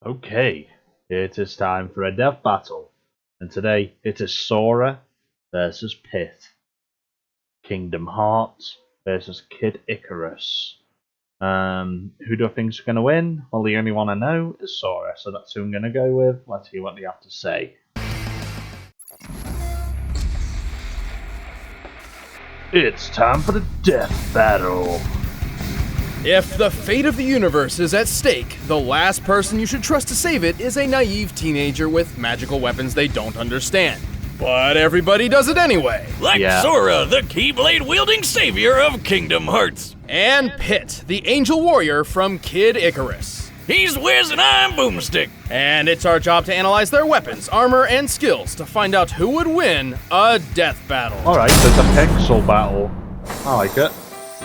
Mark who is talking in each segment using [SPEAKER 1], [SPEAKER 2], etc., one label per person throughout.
[SPEAKER 1] Okay, it is time for a death battle, and today it is Sora versus Pit, Kingdom Hearts versus Kid Icarus. Who do I think is going to win? Well, the only one I know is Sora, so that's who I'm going to go with. Let's hear what they have to say. It's time for the death battle.
[SPEAKER 2] If the fate of the universe is at stake, the last person you should trust to save it is a naive teenager with magical weapons they don't understand. But everybody does it anyway.
[SPEAKER 3] Like Sora, the Keyblade-wielding savior of Kingdom Hearts.
[SPEAKER 2] And Pit, the angel warrior from Kid Icarus.
[SPEAKER 3] He's Wiz and I'm Boomstick.
[SPEAKER 2] And it's our job to analyze their weapons, armor, and skills to find out who would win a death battle.
[SPEAKER 1] Alright, there's a pixel battle. I like it.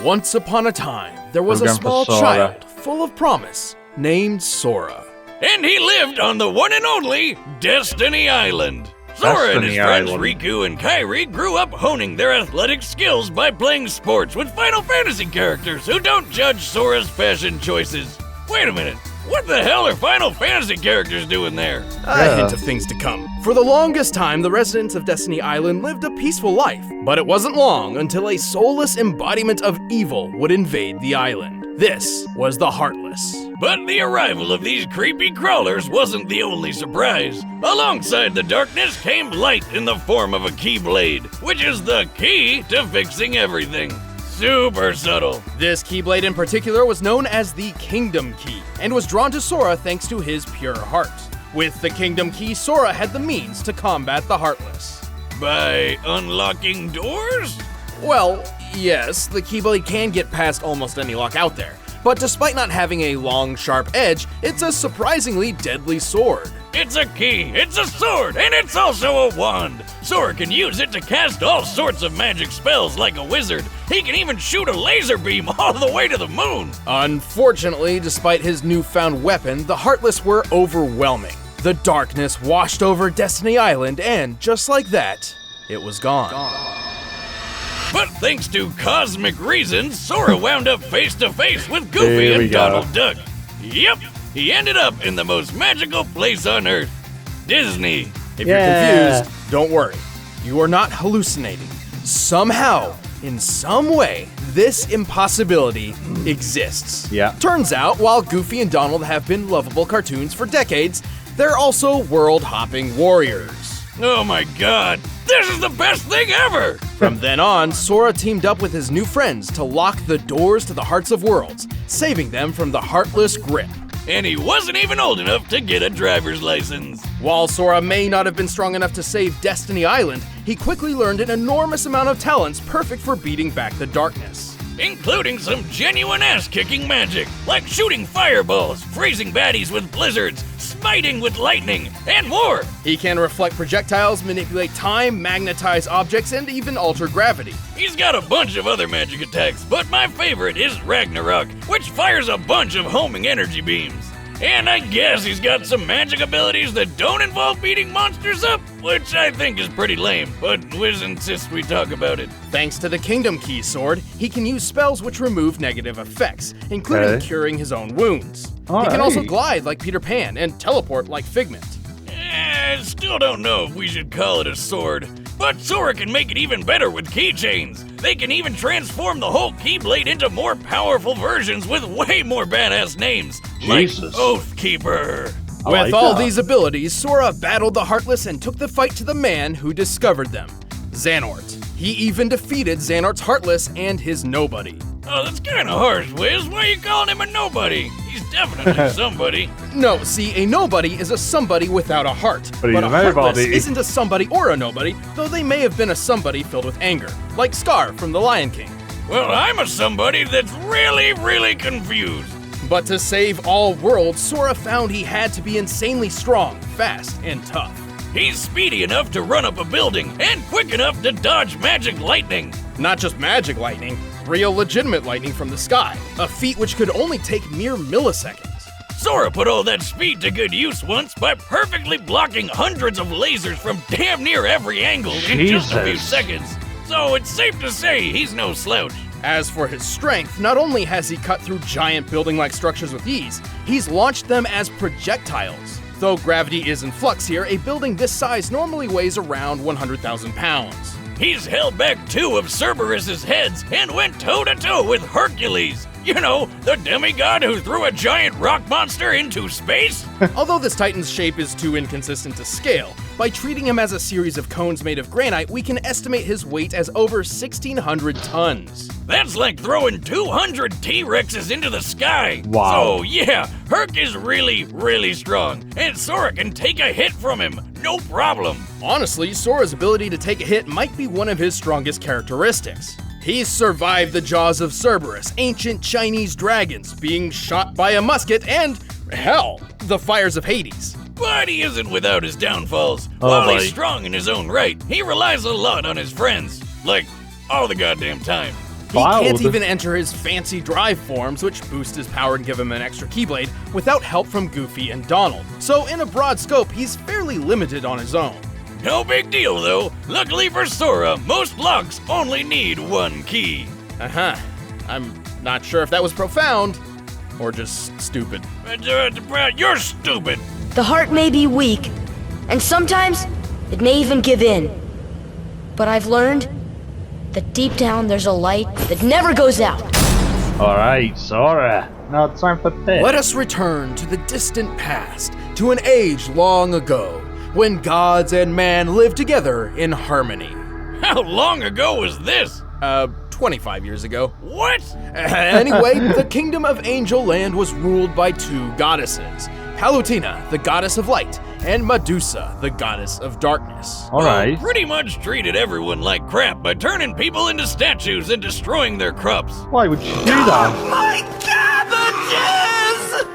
[SPEAKER 2] Once upon a time, there was a small child full of promise named Sora.
[SPEAKER 3] And he lived on the one and only Destiny Island. Sora and his friends Riku and Kairi grew up honing their athletic skills by playing sports with Final Fantasy characters who don't judge Sora's fashion choices. Wait a minute, what the hell are Final Fantasy characters doing there?
[SPEAKER 2] A hint of things to come. For the longest time, the residents of Destiny Island lived a peaceful life, but it wasn't long until a soulless embodiment of evil would invade the island. This was the Heartless.
[SPEAKER 3] But the arrival of these creepy crawlers wasn't the only surprise. Alongside the darkness came light in the form of a Keyblade, which is the key to fixing everything. Super subtle.
[SPEAKER 2] This Keyblade in particular was known as the Kingdom Key, and was drawn to Sora thanks to his pure heart. With the Kingdom Key, Sora had the means to combat the Heartless.
[SPEAKER 3] By unlocking doors?
[SPEAKER 2] Well, yes, the Keyblade can get past almost any lock out there, but despite not having a long, sharp edge, it's a surprisingly deadly sword.
[SPEAKER 3] It's a key, it's a sword, and it's also a wand. Sora can use it to cast all sorts of magic spells like a wizard. He can even shoot a laser beam all the way to the moon.
[SPEAKER 2] Unfortunately, despite his newfound weapon, the Heartless were overwhelming. The darkness washed over Destiny Island, and just like that, it was gone.
[SPEAKER 3] But thanks to cosmic reasons, Sora wound up face to face with Goofy and Donald Duck. Yep, he ended up in the most magical place on Earth, Disney.
[SPEAKER 2] If you're confused, don't worry. You are not hallucinating. Somehow, in some way, this impossibility exists. Turns out, while Goofy and Donald have been lovable cartoons for decades, they're also world-hopping warriors.
[SPEAKER 3] Oh my god, this is the best thing ever!
[SPEAKER 2] From then on, Sora teamed up with his new friends to lock the doors to the Hearts of Worlds, saving them from the Heartless grip.
[SPEAKER 3] And he wasn't even old enough to get a driver's license.
[SPEAKER 2] While Sora may not have been strong enough to save Destiny Island, he quickly learned an enormous amount of talents perfect for beating back the darkness.
[SPEAKER 3] Including some genuine ass-kicking magic, like shooting fireballs, freezing baddies with blizzards, smiting with lightning, and more!
[SPEAKER 2] He can reflect projectiles, manipulate time, magnetize objects, and even alter gravity.
[SPEAKER 3] He's got a bunch of other magic attacks, but my favorite is Ragnarok, which fires a bunch of homing energy beams. And I guess he's got some magic abilities that don't involve beating monsters up, which I think is pretty lame, but Wiz insists we talk about it.
[SPEAKER 2] Thanks to the Kingdom Key sword, he can use spells which remove negative effects, including curing his own wounds. He can also glide like Peter Pan and teleport like Figment.
[SPEAKER 3] Still don't know if we should call it a sword, but Sora can make it even better with keychains. They can even transform the whole Keyblade into more powerful versions with way more badass names, like Oathkeeper.
[SPEAKER 2] With all these abilities, Sora battled the Heartless and took the fight to the man who discovered them, Xehanort. He even defeated Xehanort's Heartless and his nobody.
[SPEAKER 3] Oh, that's kinda harsh, Wiz. Why are you calling him a nobody? He's definitely somebody.
[SPEAKER 2] No, see, a nobody is a somebody without a heart.
[SPEAKER 1] But
[SPEAKER 2] a Heartless isn't a somebody or a nobody, though they may have been a somebody filled with anger, like Scar from The Lion King.
[SPEAKER 3] Well, I'm a somebody that's really, really confused.
[SPEAKER 2] But to save all worlds, Sora found he had to be insanely strong, fast, and tough.
[SPEAKER 3] He's speedy enough to run up a building and quick enough to dodge magic lightning.
[SPEAKER 2] Not just magic lightning, real legitimate lightning from the sky, a feat which could only take mere milliseconds.
[SPEAKER 3] Sora put all that speed to good use once by perfectly blocking hundreds of lasers from damn near every angle in just a few seconds. So it's safe to say he's no slouch.
[SPEAKER 2] As for his strength, not only has he cut through giant building-like structures with ease, he's launched them as projectiles. Though gravity is in flux here, a building this size normally weighs around 100,000 pounds.
[SPEAKER 3] He's held back 2 of Cerberus's heads and went toe-to-toe with Hercules. You know, the demigod who threw a giant rock monster into space?
[SPEAKER 2] Although this titan's shape is too inconsistent to scale, by treating him as a series of cones made of granite, we can estimate his weight as over 1,600 tons.
[SPEAKER 3] That's like throwing 200 T-Rexes into the sky.
[SPEAKER 1] Wow.
[SPEAKER 3] So yeah, Herc is really, really strong, and Sora can take a hit from him, no problem.
[SPEAKER 2] Honestly, Sora's ability to take a hit might be one of his strongest characteristics. He's survived the jaws of Cerberus, ancient Chinese dragons, being shot by a musket, and, hell, the fires of Hades.
[SPEAKER 3] But he isn't without his downfalls.
[SPEAKER 1] Oh,
[SPEAKER 3] While
[SPEAKER 1] boy.
[SPEAKER 3] he's strong in his own right, he relies a lot on his friends. Like, all the goddamn time.
[SPEAKER 2] He can't even enter his fancy drive forms, which boost his power and give him an extra Keyblade, without help from Goofy and Donald. So in a broad scope, he's fairly limited on his own.
[SPEAKER 3] No big deal, though. Luckily for Sora, most locks only need 1 key.
[SPEAKER 2] I'm not sure if that was profound, or just stupid.
[SPEAKER 3] You're stupid.
[SPEAKER 4] The heart may be weak, and sometimes it may even give in. But I've learned that deep down there's a light that never goes out.
[SPEAKER 1] Alright, Sora. Now it's time for Pit.
[SPEAKER 2] Let us return to the distant past, to an age long ago, when gods and man lived together in harmony.
[SPEAKER 3] How long ago was this?
[SPEAKER 2] 25 years ago.
[SPEAKER 3] What?
[SPEAKER 2] Anyway, the kingdom of Angel Land was ruled by 2 goddesses. Palutena, the goddess of light, and Medusa, the goddess of darkness.
[SPEAKER 1] Alright.
[SPEAKER 3] Pretty much treated everyone like crap by turning people into statues and destroying their crops.
[SPEAKER 1] Why would you do that?
[SPEAKER 3] My cabbages!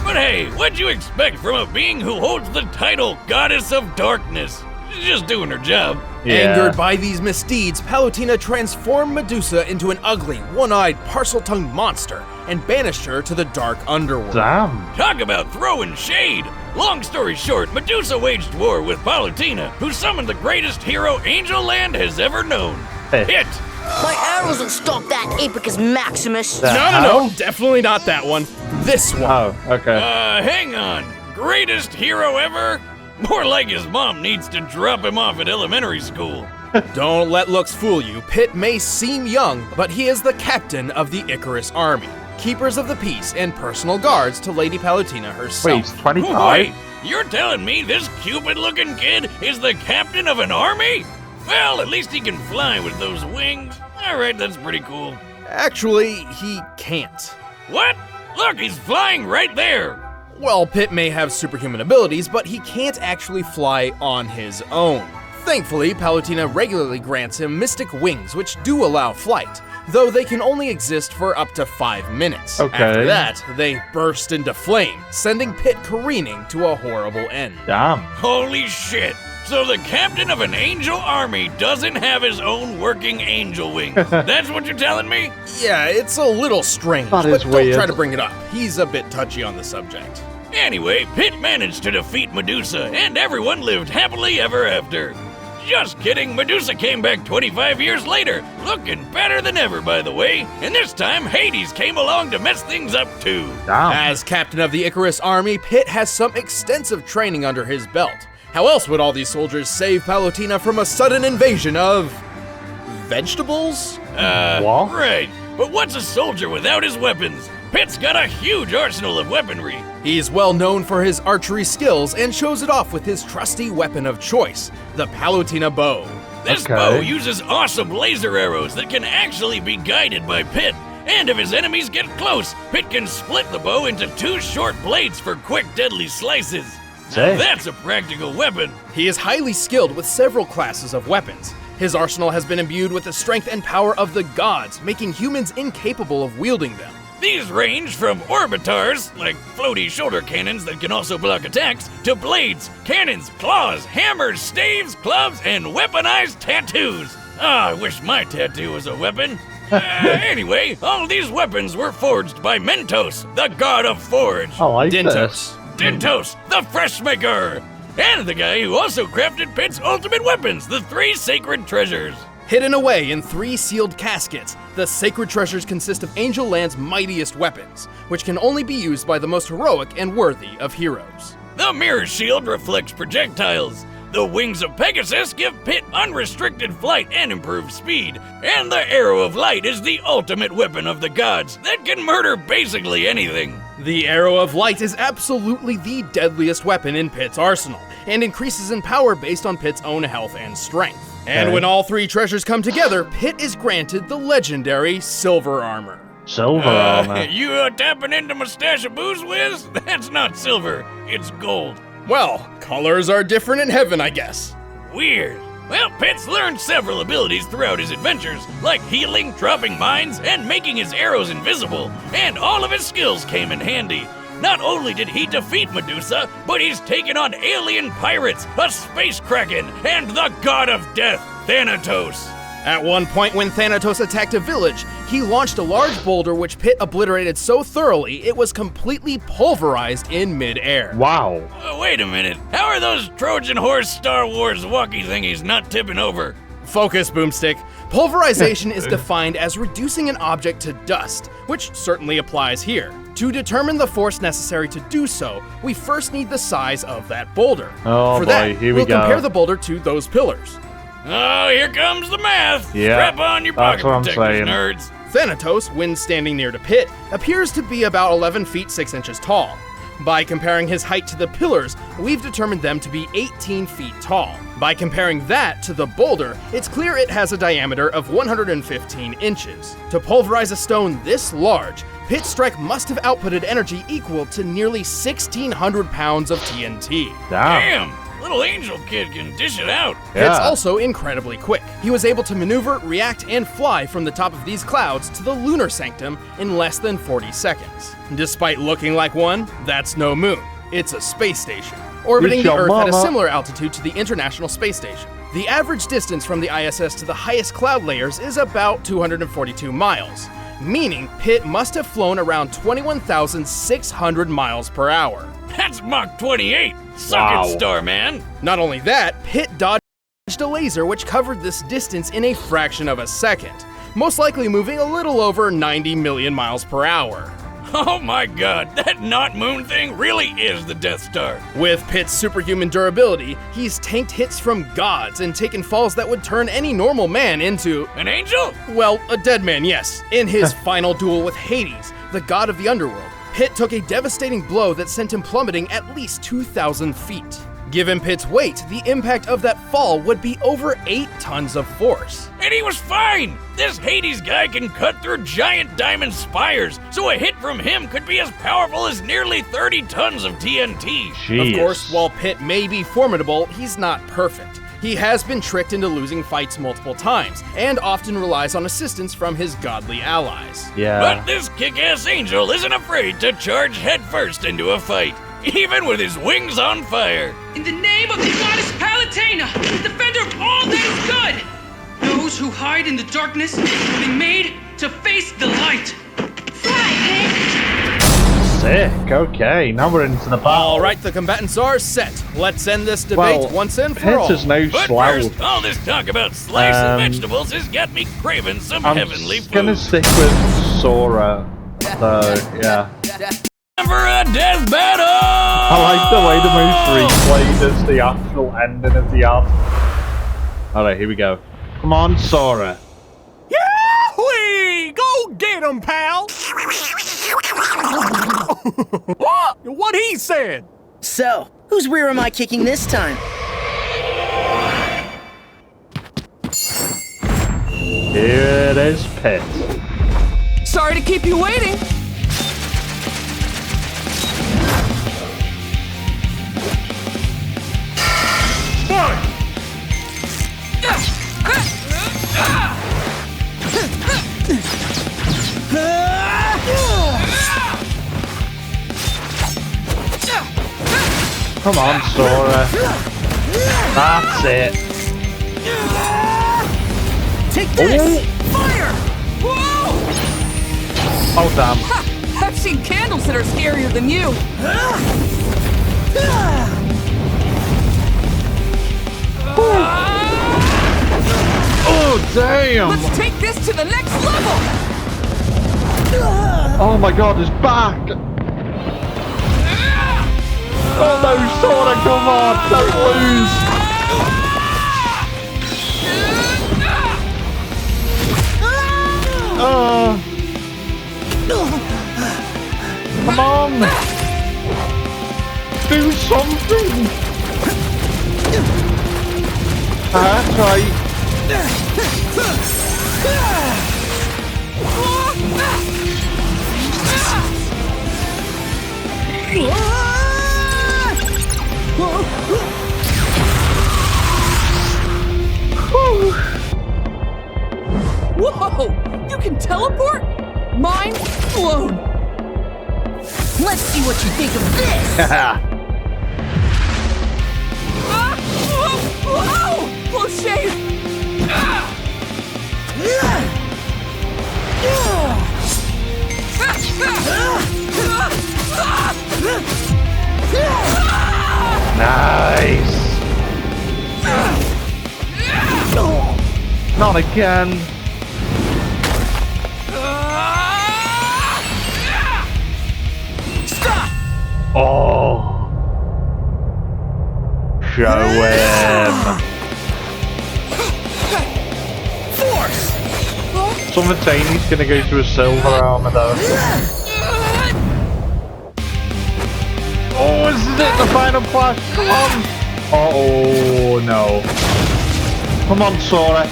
[SPEAKER 3] But hey, what'd you expect from a being who holds the title Goddess of Darkness? She's just doing her job.
[SPEAKER 2] Angered by these misdeeds, Palutena transformed Medusa into an ugly, one-eyed, parcel-tongued monster and banished her to the dark underworld.
[SPEAKER 1] Damn.
[SPEAKER 3] Talk about throwing shade! Long story short, Medusa waged war with Palutena, who summoned the greatest hero Angel Land has ever known. Hit!
[SPEAKER 4] My arrows will stop that Apicus Maximus.
[SPEAKER 2] No, definitely not that one. This one.
[SPEAKER 1] Oh, okay.
[SPEAKER 3] Hang on. Greatest hero ever? More like his mom needs to drop him off at elementary school.
[SPEAKER 2] Don't let looks fool you. Pit may seem young, but he is the captain of the Icarus army, keepers of the peace and personal guards to Lady Palutena herself.
[SPEAKER 1] Wait, he's 25?
[SPEAKER 3] Wait, you're telling me this Cupid-looking kid is the captain of an army? Well, at least he can fly with those wings. All right, that's pretty cool.
[SPEAKER 2] Actually, he can't.
[SPEAKER 3] What? Look, he's flying right there.
[SPEAKER 2] Well, Pit may have superhuman abilities, but he can't actually fly on his own. Thankfully, Palutena regularly grants him mystic wings, which do allow flight, though they can only exist for up to 5 minutes.
[SPEAKER 1] Okay.
[SPEAKER 2] After that, they burst into flame, sending Pit careening to a horrible end.
[SPEAKER 1] Damn.
[SPEAKER 3] Holy shit. So the captain of an angel army doesn't have his own working angel wings. That's what you're telling me?
[SPEAKER 2] Yeah, it's a little strange,
[SPEAKER 1] That
[SPEAKER 2] but
[SPEAKER 1] is
[SPEAKER 2] don't
[SPEAKER 1] weird.
[SPEAKER 2] try to bring it up. He's a bit touchy on the subject.
[SPEAKER 3] Anyway, Pit managed to defeat Medusa, and everyone lived happily ever after. Just kidding, Medusa came back 25 years later, looking better than ever, by the way. And this time, Hades came along to mess things up too.
[SPEAKER 1] Damn.
[SPEAKER 2] As captain of the Icarus army, Pit has some extensive training under his belt. How else would all these soldiers save Palutena from a sudden invasion of vegetables?
[SPEAKER 1] What?
[SPEAKER 3] Right. But what's a soldier without his weapons? Pit's got a huge arsenal of weaponry.
[SPEAKER 2] He's well known for his archery skills and shows it off with his trusty weapon of choice, the Palutena bow.
[SPEAKER 3] This
[SPEAKER 1] Okay.
[SPEAKER 3] bow uses awesome laser arrows that can actually be guided by Pit. And if his enemies get close, Pit can split the bow into 2 short blades for quick, deadly slices. Now
[SPEAKER 1] Sick.
[SPEAKER 3] that's a practical weapon.
[SPEAKER 2] He is highly skilled with several classes of weapons. His arsenal has been imbued with the strength and power of the gods, making humans incapable of wielding them.
[SPEAKER 3] These range from orbitars, like floaty shoulder cannons that can also block attacks, to blades, cannons, claws, hammers, staves, clubs, and weaponized tattoos. Ah, I wish my tattoo was a weapon. Anyway, all these weapons were forged by Mentos, the god of forge.
[SPEAKER 1] I like
[SPEAKER 2] Dintos.
[SPEAKER 1] this.
[SPEAKER 3] Dintos, the fresh maker. And the guy who also crafted Pit's ultimate weapons, the 3 sacred treasures.
[SPEAKER 2] Hidden away in 3 sealed caskets, the sacred treasures consist of Angel Land's mightiest weapons, which can only be used by the most heroic and worthy of heroes.
[SPEAKER 3] The mirror shield reflects projectiles. The wings of Pegasus give Pit unrestricted flight and improved speed. And the arrow of light is the ultimate weapon of the gods that can murder basically anything.
[SPEAKER 2] The arrow of light is absolutely the deadliest weapon in Pit's arsenal, and increases in power based on Pit's own health and strength. And when all 3 treasures come together, Pit is granted the legendary Silver Armor.
[SPEAKER 1] Silver armor.
[SPEAKER 3] You tapping into my stash of booze, Wiz? That's not silver, it's gold.
[SPEAKER 2] Well, colors are different in heaven, I guess.
[SPEAKER 3] Weird. Well, Pit's learned several abilities throughout his adventures, like healing, dropping mines, and making his arrows invisible. And all of his skills came in handy. Not only did he defeat Medusa, but he's taken on alien pirates, a space kraken, and the god of death, Thanatos.
[SPEAKER 2] At one point when Thanatos attacked a village, he launched a large boulder which Pit obliterated so thoroughly it was completely pulverized in mid-air.
[SPEAKER 1] Wow.
[SPEAKER 3] Wait a minute, how are those Trojan horse Star Wars walkie thingies not tipping over?
[SPEAKER 2] Focus, Boomstick. Pulverization is defined as reducing an object to dust, which certainly applies here. To determine the force necessary to do so, we first need the size of that boulder.
[SPEAKER 1] Oh
[SPEAKER 2] For
[SPEAKER 1] boy,
[SPEAKER 2] that,
[SPEAKER 1] here we
[SPEAKER 2] we'll
[SPEAKER 1] go.
[SPEAKER 2] compare the boulder to those pillars.
[SPEAKER 3] Oh, here comes the math.
[SPEAKER 1] Yeah,
[SPEAKER 3] Strap on your
[SPEAKER 1] that's
[SPEAKER 3] pocket
[SPEAKER 1] what I'm
[SPEAKER 3] protectors,
[SPEAKER 1] saying.
[SPEAKER 3] nerds.
[SPEAKER 2] Thanatos, when standing near to Pit, appears to be about 11 feet 6 inches tall. By comparing his height to the pillars, we've determined them to be 18 feet tall. By comparing that to the boulder, it's clear it has a diameter of 115 inches. To pulverize a stone this large, Pit's strike must have outputted energy equal to nearly 1,600 pounds of TNT.
[SPEAKER 1] Damn.
[SPEAKER 3] Little angel kid can dish it out.
[SPEAKER 1] Yeah.
[SPEAKER 2] Pit's also incredibly quick. He was able to maneuver, react, and fly from the top of these clouds to the lunar sanctum in less than 40 seconds. Despite looking like one, that's no moon. It's a space station, orbiting
[SPEAKER 1] It's
[SPEAKER 2] the
[SPEAKER 1] your
[SPEAKER 2] Earth at a
[SPEAKER 1] mama.
[SPEAKER 2] similar altitude to the International Space Station. The average distance from the ISS to the highest cloud layers is about 242 miles, meaning Pit must have flown around 21,600 miles per hour.
[SPEAKER 3] That's Mach 28. Suck
[SPEAKER 1] Wow.
[SPEAKER 3] it, Starman.
[SPEAKER 2] Not only that, Pit dodged a laser which covered this distance in a fraction of a second, most likely moving a little over 90 million miles per hour.
[SPEAKER 3] Oh my god, that not moon thing really is the Death Star.
[SPEAKER 2] With Pit's superhuman durability, he's tanked hits from gods and taken falls that would turn any normal man into,
[SPEAKER 3] An angel?
[SPEAKER 2] well, a dead man, yes. In his final duel with Hades, the god of the underworld, Pit took a devastating blow that sent him plummeting at least 2,000 feet. Given Pit's weight, the impact of that fall would be over 8 tons of force.
[SPEAKER 3] And he was fine! This Hades guy can cut through giant diamond spires, so a hit from him could be as powerful as nearly 30 tons of TNT.
[SPEAKER 1] Jeez.
[SPEAKER 2] Of course, while Pit may be formidable, he's not perfect. He has been tricked into losing fights multiple times, and often relies on assistance from his godly allies.
[SPEAKER 1] Yeah.
[SPEAKER 3] But this kick-ass angel isn't afraid to charge headfirst into a fight, even with his wings on fire.
[SPEAKER 5] In the name of the goddess Palutena, defender of all that is good, those who hide in the darkness will be made to face the light.
[SPEAKER 1] Sick. Okay, now we're into the battle.
[SPEAKER 2] All right, the combatants are set. Let's end this debate
[SPEAKER 1] Well,
[SPEAKER 2] once and for
[SPEAKER 1] Pit
[SPEAKER 2] all.
[SPEAKER 1] is now
[SPEAKER 3] But
[SPEAKER 1] sloughed.
[SPEAKER 3] first, all this talk about slicing vegetables has got me craving some
[SPEAKER 1] I'm
[SPEAKER 3] heavenly
[SPEAKER 1] gonna
[SPEAKER 3] food.
[SPEAKER 1] stick with Sora. So, yeah.
[SPEAKER 3] Time for a death battle!
[SPEAKER 1] I like the way the most replayed is the actual ending of the ad. Alright, here we go. Come on, Sora.
[SPEAKER 6] Yahweh! Go get him, pal! What he said?
[SPEAKER 7] So, whose rear am I kicking this time?
[SPEAKER 1] Here it is, Pit.
[SPEAKER 5] Sorry to keep you waiting.
[SPEAKER 1] Come on, Sora. That's it.
[SPEAKER 7] Take this!
[SPEAKER 5] Fire! Whoa!
[SPEAKER 1] Oh, damn.
[SPEAKER 5] I've seen candles that are scarier than you.
[SPEAKER 1] Oh, Bam!
[SPEAKER 8] Let's take this to the next level!
[SPEAKER 1] Oh my god, it's back! Oh no, Sora, come on, don't lose! Come on! Do something! That's right.
[SPEAKER 8] Whoa! You can teleport? Mind blown! Let's see what you think of this! Whoa! Close shave!
[SPEAKER 1] Nice! Not again!
[SPEAKER 8] Stop!
[SPEAKER 1] Oh! Show him!
[SPEAKER 8] Force!
[SPEAKER 1] Someone saying he's gonna go to a silver armor though. Oh, this is it, the final flash, come on! Oh no. Come on, Sora.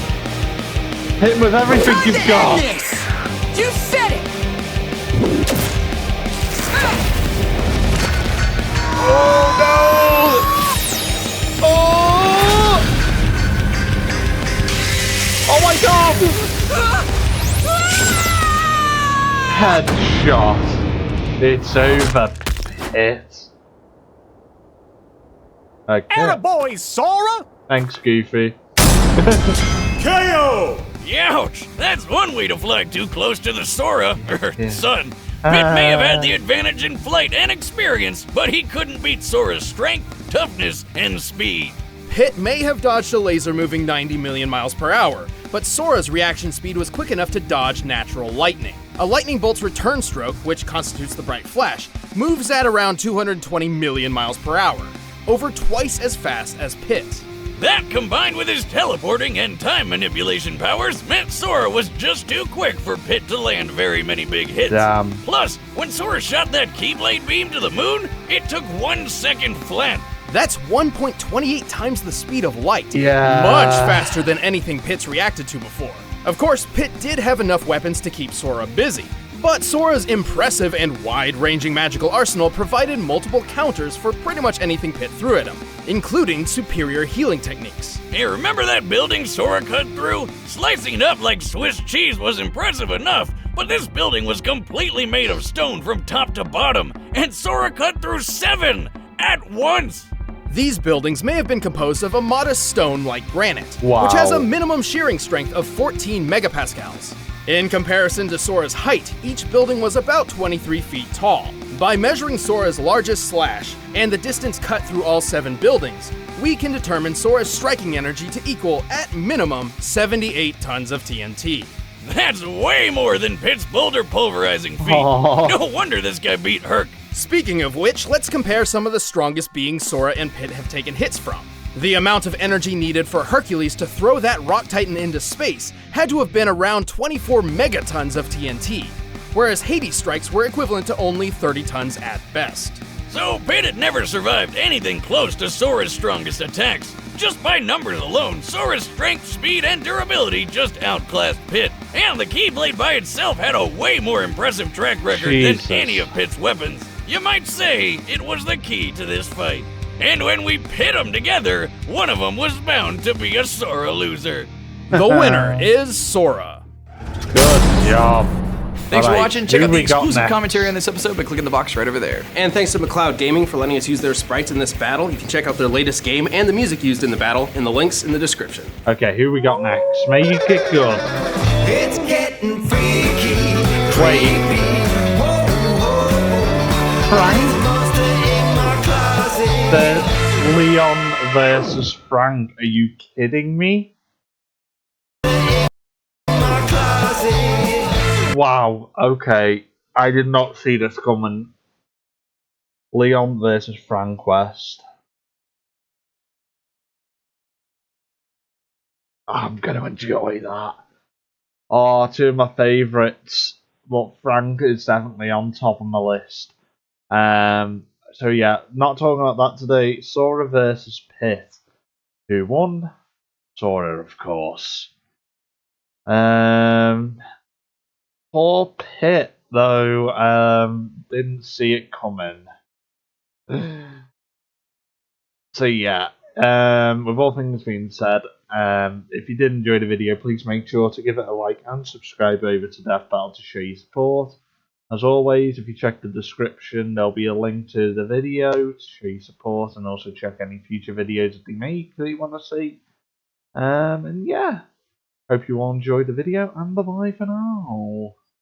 [SPEAKER 1] Hit him with everything you've got.
[SPEAKER 8] You said it!
[SPEAKER 1] Oh no! Oh! Oh my god! Headshot. It's over, Pit. Okay.
[SPEAKER 6] Attaboy, Sora!
[SPEAKER 1] Thanks, Goofy.
[SPEAKER 6] KO!
[SPEAKER 3] Youch! That's one way to fly too close to the Sora, sun. Pit may have had the advantage in flight and experience, but he couldn't beat Sora's strength, toughness, and speed.
[SPEAKER 2] Pit may have dodged a laser moving 90 million miles per hour, but Sora's reaction speed was quick enough to dodge natural lightning. A lightning bolt's return stroke, which constitutes the bright flash, moves at around 220 million miles per hour, over twice as fast as Pit.
[SPEAKER 3] That, combined with his teleporting and time manipulation powers, meant Sora was just too quick for Pit to land very many big hits.
[SPEAKER 1] Damn.
[SPEAKER 3] Plus, when Sora shot that Keyblade beam to the moon, it took 1 second flat.
[SPEAKER 2] That's 1.28 times the speed of light.
[SPEAKER 1] Yeah.
[SPEAKER 2] Much faster than anything Pit's reacted to before. Of course, Pit did have enough weapons to keep Sora busy, but Sora's impressive and wide-ranging magical arsenal provided multiple counters for pretty much anything Pit threw at him, including superior healing techniques.
[SPEAKER 3] Hey, remember that building Sora cut through? Slicing it up like Swiss cheese was impressive enough, but this building was completely made of stone from top to bottom, and Sora cut through 7 at once!
[SPEAKER 2] These buildings may have been composed of a modest stone like granite,
[SPEAKER 1] Wow.
[SPEAKER 2] which has a minimum shearing strength of 14 megapascals. In comparison to Sora's height, each building was about 23 feet tall. By measuring Sora's largest slash and the distance cut through all 7 buildings, we can determine Sora's striking energy to equal, at minimum, 78 tons of TNT.
[SPEAKER 3] That's way more than Pit's boulder pulverizing feat.
[SPEAKER 1] Aw.
[SPEAKER 3] No wonder this guy beat Herc.
[SPEAKER 2] Speaking of which, let's compare some of the strongest beings Sora and Pit have taken hits from. The amount of energy needed for Hercules to throw that rock titan into space had to have been around 24 megatons of TNT, whereas Hades strikes were equivalent to only 30 tons at best.
[SPEAKER 3] So Pit had never survived anything close to Sora's strongest attacks. Just by numbers alone, Sora's strength, speed, and durability just outclassed Pit. And the Keyblade by itself had a way more impressive track record
[SPEAKER 1] Jesus.
[SPEAKER 3] than any of Pit's weapons. You might say it was the key to this fight. And when we pit them together, one of them was bound to be a Sora loser.
[SPEAKER 2] The winner is Sora.
[SPEAKER 1] Good job.
[SPEAKER 9] Thanks for
[SPEAKER 1] Alright,
[SPEAKER 9] watching. Check
[SPEAKER 1] who
[SPEAKER 9] out the
[SPEAKER 1] we got
[SPEAKER 9] exclusive
[SPEAKER 1] next?
[SPEAKER 9] commentary on this episode by clicking the box right over there.
[SPEAKER 10] And thanks to McLeod Gaming for letting us use their sprites in this battle. You can check out their latest game and the music used in the battle in the links in the description.
[SPEAKER 1] Okay, who we got next? May you kick good.
[SPEAKER 11] It's getting freaky.
[SPEAKER 1] Wait. Frank? Leon versus Frank. Are you kidding me?
[SPEAKER 11] say.
[SPEAKER 1] Wow, okay. I did not see this coming. Leon versus Frank West. I'm going to enjoy that. Oh, two of my favourites. But Frank is definitely on top of my list. So yeah, not talking about that today. Sora versus Pit. Who won? Sora, of course. Poor Pit, though, didn't see it coming. So yeah, with all things being said, if you did enjoy the video, please make sure to give it a like and subscribe over to Death Battle to show your support. As always, if you check the description, there'll be a link to the video to show your support, and also check any future videos that they make that you want to see. And yeah, hope you all enjoyed the video, and bye bye for now.